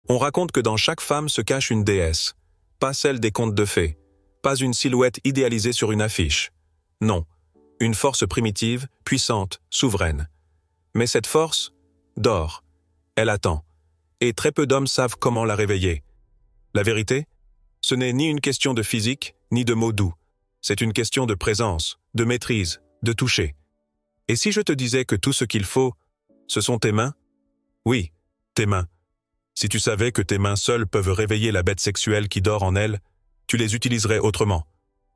On raconte que dans chaque femme se cache une déesse, pas celle des contes de fées, pas une silhouette idéalisée sur une affiche. Non, une force primitive, puissante, souveraine. Mais cette force dort, elle attend, et très peu d'hommes savent comment la réveiller. La vérité, ce n'est ni une question de physique, ni de mots doux. C'est une question de présence, de maîtrise, de toucher. Et si je te disais que tout ce qu'il faut, ce sont tes mains? Oui, tes mains. Si tu savais que tes mains seules peuvent réveiller la bête sexuelle qui dort en elles, tu les utiliserais autrement.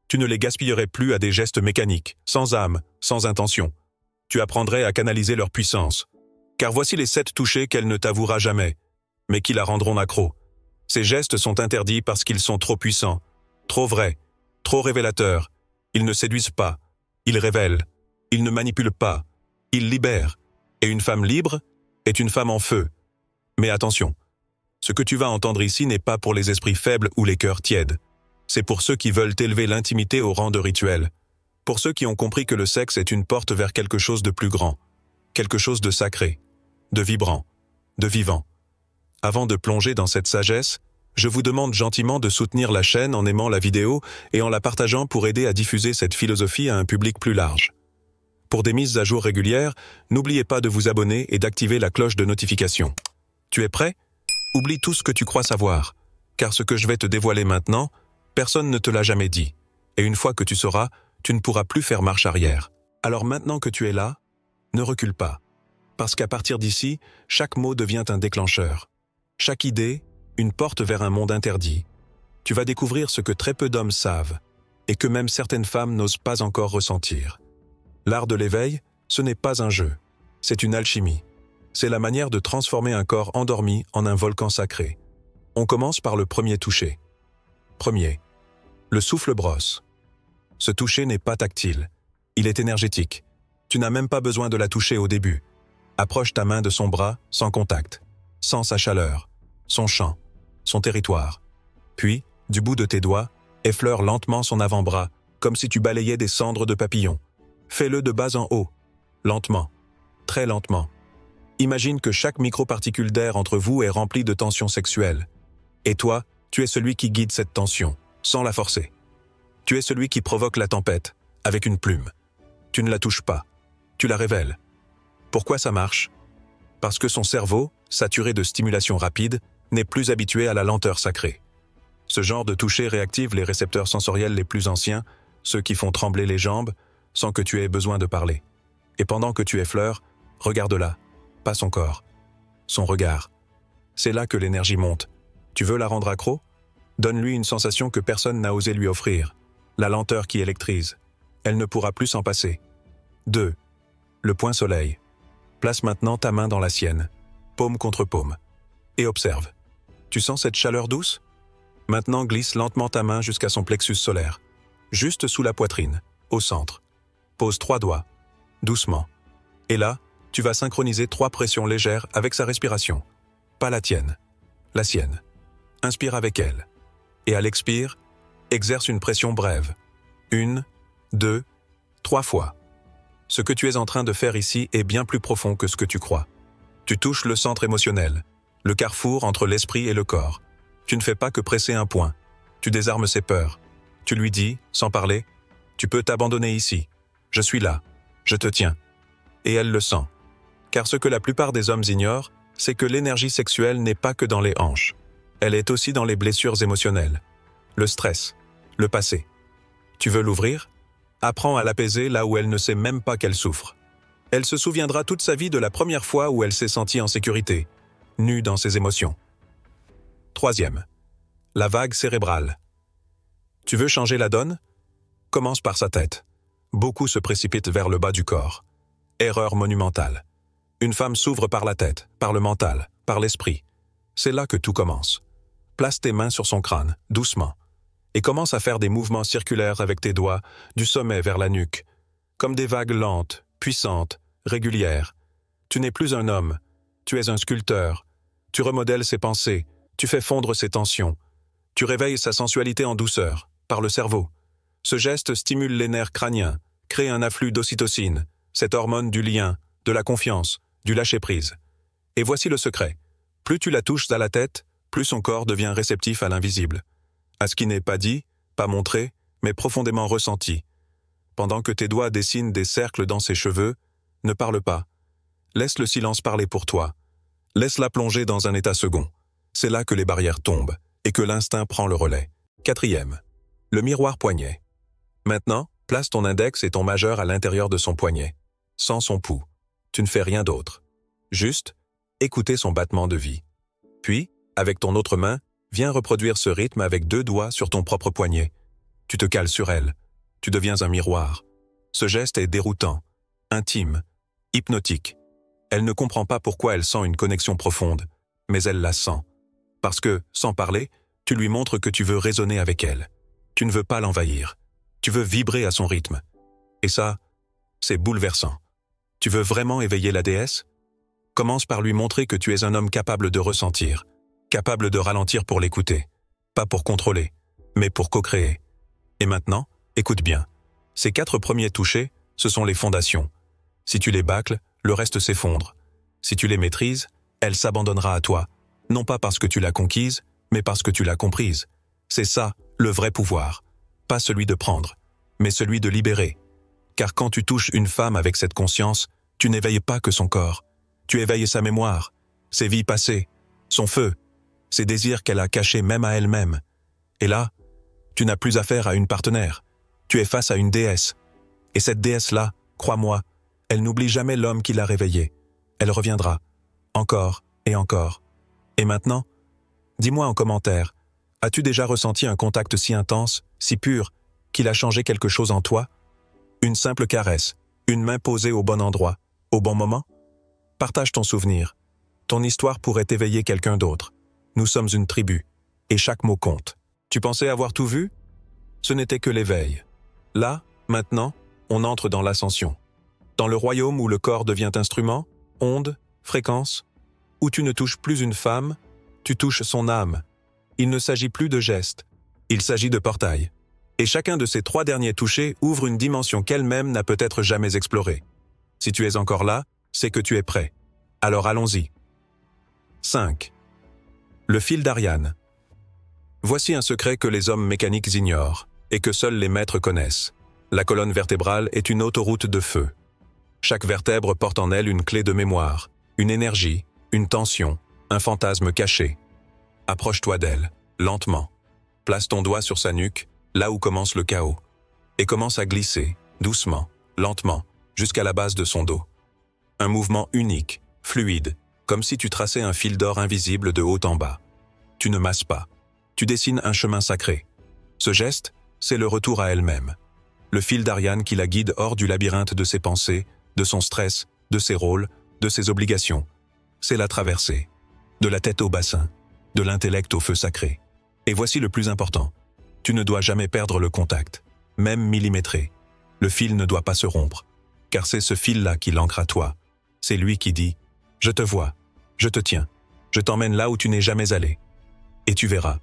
Tu ne les gaspillerais plus à des gestes mécaniques, sans âme, sans intention. Tu apprendrais à canaliser leur puissance. Car voici les 7 touchés qu'elle ne t'avouera jamais, mais qui la rendront accro. Ces gestes sont interdits parce qu'ils sont trop puissants, trop vrais, trop révélateurs. Ils ne séduisent pas, ils révèlent, ils ne manipulent pas, ils libèrent. Et une femme libre est une femme en feu. Mais attention, ce que tu vas entendre ici n'est pas pour les esprits faibles ou les cœurs tièdes. C'est pour ceux qui veulent élever l'intimité au rang de rituel. Pour ceux qui ont compris que le sexe est une porte vers quelque chose de plus grand, quelque chose de sacré, de vibrant, de vivant. Avant de plonger dans cette sagesse, je vous demande gentiment de soutenir la chaîne en aimant la vidéo et en la partageant pour aider à diffuser cette philosophie à un public plus large. Pour des mises à jour régulières, n'oubliez pas de vous abonner et d'activer la cloche de notification. Tu es prêt? Oublie tout ce que tu crois savoir, car ce que je vais te dévoiler maintenant, personne ne te l'a jamais dit. Et une fois que tu sauras, tu ne pourras plus faire marche arrière. Alors maintenant que tu es là, ne recule pas. Parce qu'à partir d'ici, chaque mot devient un déclencheur. Chaque idée, une porte vers un monde interdit. Tu vas découvrir ce que très peu d'hommes savent, et que même certaines femmes n'osent pas encore ressentir. L'art de l'éveil, ce n'est pas un jeu, c'est une alchimie. C'est la manière de transformer un corps endormi en un volcan sacré. On commence par le premier toucher. Premier, le souffle-brosse. Ce toucher n'est pas tactile, il est énergétique. Tu n'as même pas besoin de la toucher au début. Approche ta main de son bras sans contact. Sens sa chaleur, son champ, son territoire. Puis, du bout de tes doigts, effleure lentement son avant-bras, comme si tu balayais des cendres de papillon. Fais-le de bas en haut, lentement, très lentement. Imagine que chaque microparticule d'air entre vous est remplie de tension sexuelle. Et toi, tu es celui qui guide cette tension, sans la forcer. Tu es celui qui provoque la tempête, avec une plume. Tu ne la touches pas, tu la révèles. Pourquoi ça marche? Parce que son cerveau, saturé de stimulation rapide, n'est plus habitué à la lenteur sacrée. Ce genre de toucher réactive les récepteurs sensoriels les plus anciens, ceux qui font trembler les jambes, sans que tu aies besoin de parler. Et pendant que tu effleures, regarde-la, pas son corps, son regard. C'est là que l'énergie monte. Tu veux la rendre accro? Donne-lui une sensation que personne n'a osé lui offrir, la lenteur qui électrise. Elle ne pourra plus s'en passer. 2. Le point soleil. Place maintenant ta main dans la sienne, paume contre paume, et observe. Tu sens cette chaleur douce? Maintenant glisse lentement ta main jusqu'à son plexus solaire, juste sous la poitrine, au centre. Pose 3 doigts, doucement. Et là, tu vas synchroniser 3 pressions légères avec sa respiration. Pas la tienne, la sienne. Inspire avec elle. Et à l'expire, exerce une pression brève. 1, 2, 3 fois. Ce que tu es en train de faire ici est bien plus profond que ce que tu crois. Tu touches le centre émotionnel, le carrefour entre l'esprit et le corps. Tu ne fais pas que presser un point. Tu désarmes ses peurs. Tu lui dis, sans parler, « Tu peux t'abandonner ici. Je suis là. Je te tiens. » Et elle le sent. Car ce que la plupart des hommes ignorent, c'est que l'énergie sexuelle n'est pas que dans les hanches. Elle est aussi dans les blessures émotionnelles, le stress, le passé. Tu veux l'ouvrir? Apprends à l'apaiser là où elle ne sait même pas qu'elle souffre. Elle se souviendra toute sa vie de la première fois où elle s'est sentie en sécurité, nue dans ses émotions. 3e, la vague cérébrale. Tu veux changer la donne? Commence par sa tête. Beaucoup se précipitent vers le bas du corps. Erreur monumentale. Une femme s'ouvre par la tête, par le mental, par l'esprit. C'est là que tout commence. Place tes mains sur son crâne, doucement, et commence à faire des mouvements circulaires avec tes doigts, du sommet vers la nuque, comme des vagues lentes, puissantes, régulières. Tu n'es plus un homme, tu es un sculpteur. Tu remodèles ses pensées, tu fais fondre ses tensions. Tu réveilles sa sensualité en douceur, par le cerveau. Ce geste stimule les nerfs crâniens, crée un afflux d'ocytocine, cette hormone du lien, de la confiance, du lâcher-prise. Et voici le secret. Plus tu la touches à la tête, plus son corps devient réceptif à l'invisible, à ce qui n'est pas dit, pas montré, mais profondément ressenti. Pendant que tes doigts dessinent des cercles dans ses cheveux, ne parle pas. Laisse le silence parler pour toi. Laisse-la plonger dans un état second. C'est là que les barrières tombent et que l'instinct prend le relais. 4e. Le miroir poignet. Maintenant, place ton index et ton majeur à l'intérieur de son poignet, sans son pouls. Tu ne fais rien d'autre. Juste, écouter son battement de vie. Puis, avec ton autre main, viens reproduire ce rythme avec 2 doigts sur ton propre poignet. Tu te cales sur elle. Tu deviens un miroir. Ce geste est déroutant, intime, hypnotique. Elle ne comprend pas pourquoi elle sent une connexion profonde, mais elle la sent. Parce que, sans parler, tu lui montres que tu veux raisonner avec elle. Tu ne veux pas l'envahir. Tu veux vibrer à son rythme. Et ça, c'est bouleversant. Tu veux vraiment éveiller la déesse? Commence par lui montrer que tu es un homme capable de ressentir, capable de ralentir pour l'écouter. Pas pour contrôler, mais pour co-créer. Et maintenant, écoute bien. Ces 4 premiers touchés, ce sont les fondations. Si tu les bâcles, le reste s'effondre. Si tu les maîtrises, elle s'abandonnera à toi. Non pas parce que tu l'as conquise, mais parce que tu l'as comprise. C'est ça, le vrai pouvoir. Pas celui de prendre, mais celui de libérer. Car quand tu touches une femme avec cette conscience, tu n'éveilles pas que son corps. Tu éveilles sa mémoire, ses vies passées, son feu, ses désirs qu'elle a cachés même à elle-même. Et là, tu n'as plus affaire à une partenaire. Tu es face à une déesse. Et cette déesse-là, crois-moi, elle n'oublie jamais l'homme qui l'a réveillée. Elle reviendra, encore et encore. Et maintenant, dis-moi en commentaire, as-tu déjà ressenti un contact si intense, si pur, qu'il a changé quelque chose en toi? Une simple caresse, une main posée au bon endroit, au bon moment? Partage ton souvenir. Ton histoire pourrait éveiller quelqu'un d'autre. Nous sommes une tribu, et chaque mot compte. Tu pensais avoir tout vu? Ce n'était que l'éveil. Là, maintenant, on entre dans l'ascension. Dans le royaume où le corps devient instrument, onde, fréquence, où tu ne touches plus une femme, tu touches son âme. Il ne s'agit plus de gestes, il s'agit de portails. Et chacun de ces 3 derniers touchés ouvre une dimension qu'elle-même n'a peut-être jamais explorée. Si tu es encore là, c'est que tu es prêt. Alors allons-y. 5. Le fil d'Ariane. Voici un secret que les hommes mécaniques ignorent, et que seuls les maîtres connaissent. La colonne vertébrale est une autoroute de feu. Chaque vertèbre porte en elle une clé de mémoire, une énergie, une tension, un fantasme caché. Approche-toi d'elle, lentement. Place ton doigt sur sa nuque, là où commence le chaos, et commence à glisser, doucement, lentement, jusqu'à la base de son dos. Un mouvement unique, fluide, comme si tu traçais un fil d'or invisible de haut en bas. Tu ne masses pas. Tu dessines un chemin sacré. Ce geste, c'est le retour à elle-même. Le fil d'Ariane qui la guide hors du labyrinthe de ses pensées, de son stress, de ses rôles, de ses obligations. C'est la traversée. De la tête au bassin, de l'intellect au feu sacré. Et voici le plus important. Tu ne dois jamais perdre le contact, même millimétré. Le fil ne doit pas se rompre, car c'est ce fil-là qui l'ancre à toi. C'est lui qui dit « Je te vois, je te tiens, je t'emmène là où tu n'es jamais allé. » Et tu verras,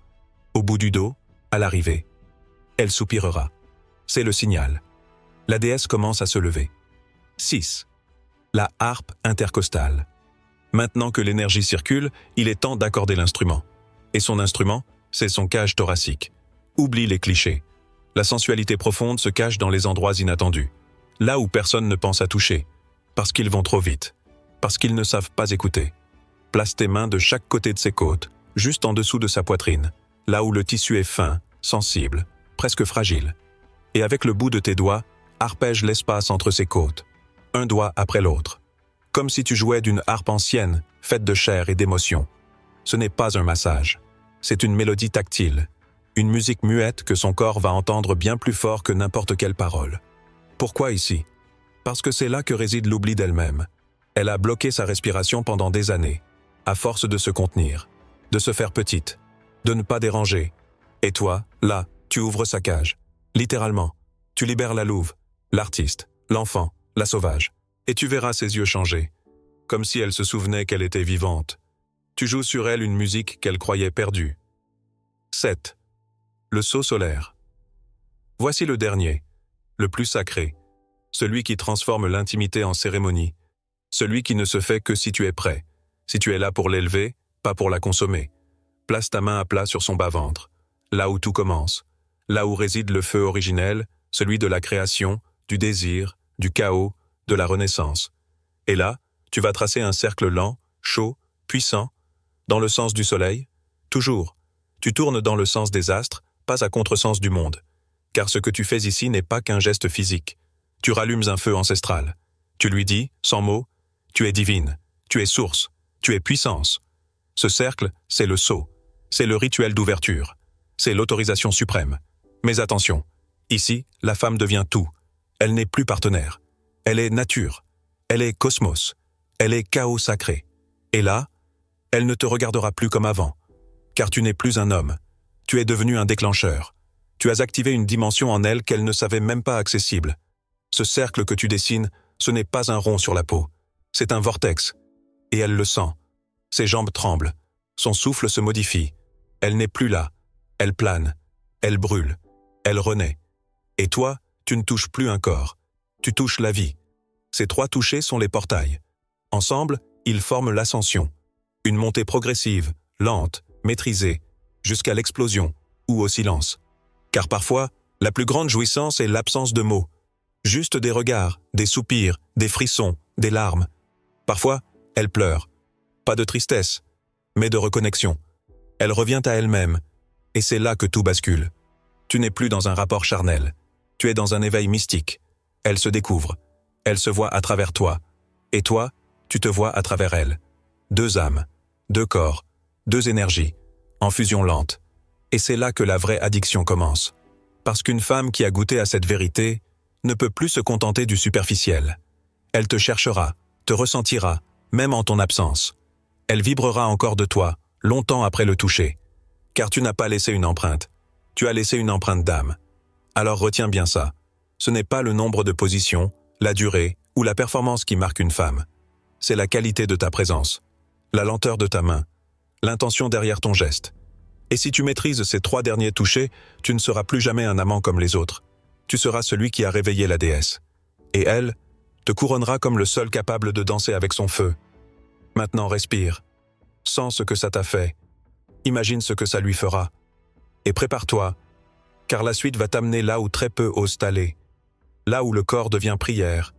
au bout du dos, à l'arrivée, elle soupirera. C'est le signal. La déesse commence à se lever. 6. La harpe intercostale. Maintenant que l'énergie circule, il est temps d'accorder l'instrument. Et son instrument, c'est son cage thoracique. Oublie les clichés. La sensualité profonde se cache dans les endroits inattendus. Là où personne ne pense à toucher. Parce qu'ils vont trop vite. Parce qu'ils ne savent pas écouter. Place tes mains de chaque côté de ses côtes, juste en dessous de sa poitrine. Là où le tissu est fin, sensible, presque fragile. Et avec le bout de tes doigts, arpège l'espace entre ses côtes. Un doigt après l'autre. Comme si tu jouais d'une harpe ancienne, faite de chair et d'émotion. Ce n'est pas un massage. C'est une mélodie tactile. Une musique muette que son corps va entendre bien plus fort que n'importe quelle parole. Pourquoi ici? Parce que c'est là que réside l'oubli d'elle-même. Elle a bloqué sa respiration pendant des années, à force de se contenir, de se faire petite, de ne pas déranger. Et toi, là, tu ouvres sa cage. Littéralement, tu libères la louve, l'artiste, l'enfant, la sauvage. Et tu verras ses yeux changer, comme si elle se souvenait qu'elle était vivante. Tu joues sur elle une musique qu'elle croyait perdue. 7. Le sceau solaire. Voici le dernier, le plus sacré, celui qui transforme l'intimité en cérémonie, celui qui ne se fait que si tu es prêt, si tu es là pour l'élever, pas pour la consommer, Place ta main à plat sur son bas-ventre, là où tout commence, là où réside le feu originel, celui de la création, du désir, du chaos, de la renaissance. Et là, tu vas tracer un cercle lent, chaud, puissant, dans le sens du soleil, toujours. Tu tournes dans le sens des astres, pas à contresens du monde. Car ce que tu fais ici n'est pas qu'un geste physique. Tu rallumes un feu ancestral. Tu lui dis, sans mots, tu es divine, tu es source, tu es puissance. Ce cercle, c'est le sceau, c'est le rituel d'ouverture, c'est l'autorisation suprême. Mais attention, ici, la femme devient tout. Elle n'est plus partenaire. Elle est nature, elle est cosmos, elle est chaos sacré. Et là, elle ne te regardera plus comme avant, car tu n'es plus un homme. Tu es devenu un déclencheur. Tu as activé une dimension en elle qu'elle ne savait même pas accessible. Ce cercle que tu dessines, ce n'est pas un rond sur la peau. C'est un vortex. Et elle le sent. Ses jambes tremblent. Son souffle se modifie. Elle n'est plus là. Elle plane. Elle brûle. Elle renaît. Et toi, tu ne touches plus un corps. Tu touches la vie. Ces trois touchés sont les portails. Ensemble, ils forment l'ascension. Une montée progressive, lente, maîtrisée, jusqu'à l'explosion ou au silence. Car parfois, la plus grande jouissance est l'absence de mots. Juste des regards, des soupirs, des frissons, des larmes. Parfois, elle pleure. Pas de tristesse, mais de reconnexion. Elle revient à elle-même, et c'est là que tout bascule. Tu n'es plus dans un rapport charnel. Tu es dans un éveil mystique. Elle se découvre. Elle se voit à travers toi. Et toi, tu te vois à travers elle. Deux âmes, deux corps, deux énergies, en fusion lente. Et c'est là que la vraie addiction commence. Parce qu'une femme qui a goûté à cette vérité ne peut plus se contenter du superficiel. Elle te cherchera, te ressentira, même en ton absence. Elle vibrera encore de toi, longtemps après le toucher. Car tu n'as pas laissé une empreinte. Tu as laissé une empreinte d'âme. Alors retiens bien ça. Ce n'est pas le nombre de positions, la durée ou la performance qui marque une femme. C'est la qualité de ta présence, la lenteur de ta main, l'intention derrière ton geste. Et si tu maîtrises ces trois derniers touchés, tu ne seras plus jamais un amant comme les autres. Tu seras celui qui a réveillé la déesse. Et elle te couronnera comme le seul capable de danser avec son feu. Maintenant respire. Sens ce que ça t'a fait. Imagine ce que ça lui fera. Et prépare-toi, car la suite va t'amener là où très peu osent aller. Là où le corps devient prière.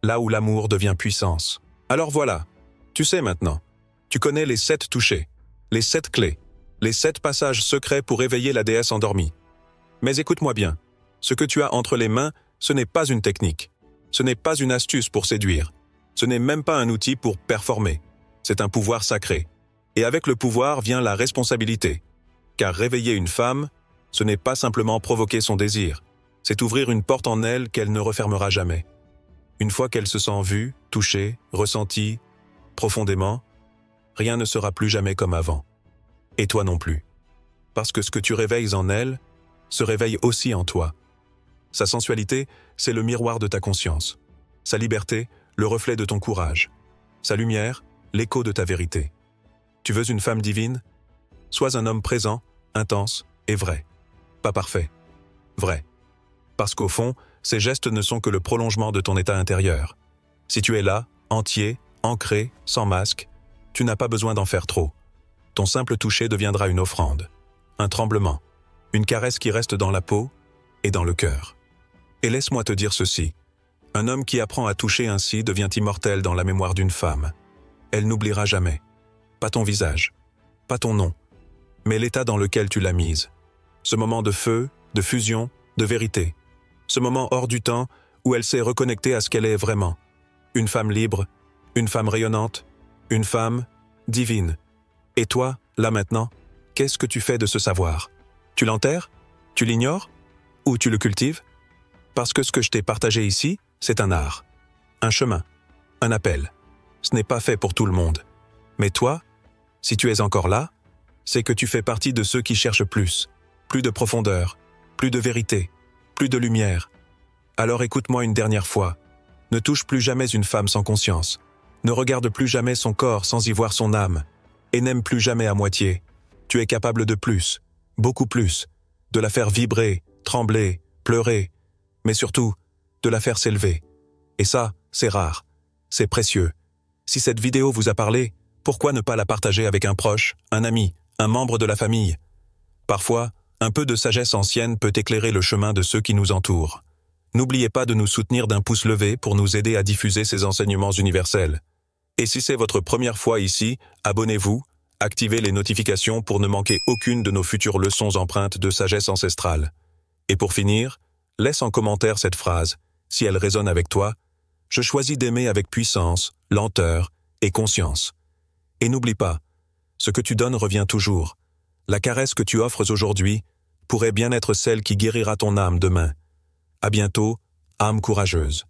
Là où l'amour devient puissance. Alors voilà, tu sais maintenant. Tu connais les 7 touchés, les 7 clés, les 7 passages secrets pour éveiller la déesse endormie. Mais écoute-moi bien, ce que tu as entre les mains, ce n'est pas une technique. Ce n'est pas une astuce pour séduire. Ce n'est même pas un outil pour performer. C'est un pouvoir sacré. Et avec le pouvoir vient la responsabilité. Car réveiller une femme, ce n'est pas simplement provoquer son désir. C'est ouvrir une porte en elle qu'elle ne refermera jamais. Une fois qu'elle se sent vue, touchée, ressentie, profondément, rien ne sera plus jamais comme avant. Et toi non plus. Parce que ce que tu réveilles en elle, se réveille aussi en toi. Sa sensualité, c'est le miroir de ta conscience. Sa liberté, le reflet de ton courage. Sa lumière, l'écho de ta vérité. Tu veux une femme divine? Sois un homme présent, intense et vrai. Pas parfait. Vrai. Parce qu'au fond, ces gestes ne sont que le prolongement de ton état intérieur. Si tu es là, entier, ancré, sans masque, tu n'as pas besoin d'en faire trop. Ton simple toucher deviendra une offrande, un tremblement, une caresse qui reste dans la peau et dans le cœur. Et laisse-moi te dire ceci, un homme qui apprend à toucher ainsi devient immortel dans la mémoire d'une femme. Elle n'oubliera jamais. Pas ton visage, pas ton nom, mais l'état dans lequel tu l'as mise. Ce moment de feu, de fusion, de vérité. Ce moment hors du temps où elle s'est reconnectée à ce qu'elle est vraiment. Une femme libre, une femme rayonnante, une femme divine. Et toi, là maintenant, qu'est-ce que tu fais de ce savoir? Tu l'enterres? Tu l'ignores? Ou tu le cultives? Parce que ce que je t'ai partagé ici, c'est un art, un chemin, un appel. Ce n'est pas fait pour tout le monde. Mais toi, si tu es encore là, c'est que tu fais partie de ceux qui cherchent plus de profondeur, plus de vérité, plus de lumière. Alors écoute-moi une dernière fois. Ne touche plus jamais une femme sans conscience. Ne regarde plus jamais son corps sans y voir son âme. Et n'aime plus jamais à moitié. Tu es capable de plus, beaucoup plus, de la faire vibrer, trembler, pleurer, mais surtout, de la faire s'élever. Et ça, c'est rare, c'est précieux. Si cette vidéo vous a parlé, pourquoi ne pas la partager avec un proche, un ami, un membre de la famille. Parfois, un peu de sagesse ancienne peut éclairer le chemin de ceux qui nous entourent. N'oubliez pas de nous soutenir d'un pouce levé pour nous aider à diffuser ces enseignements universels. Et si c'est votre première fois ici, abonnez-vous, activez les notifications pour ne manquer aucune de nos futures leçons empreintes de sagesse ancestrale. Et pour finir, laisse en commentaire cette phrase, si elle résonne avec toi, « Je choisis d'aimer avec puissance, lenteur et conscience. » Et n'oublie pas, ce que tu donnes revient toujours. La caresse que tu offres aujourd'hui pourrait bien être celle qui guérira ton âme demain. À bientôt, âme courageuse.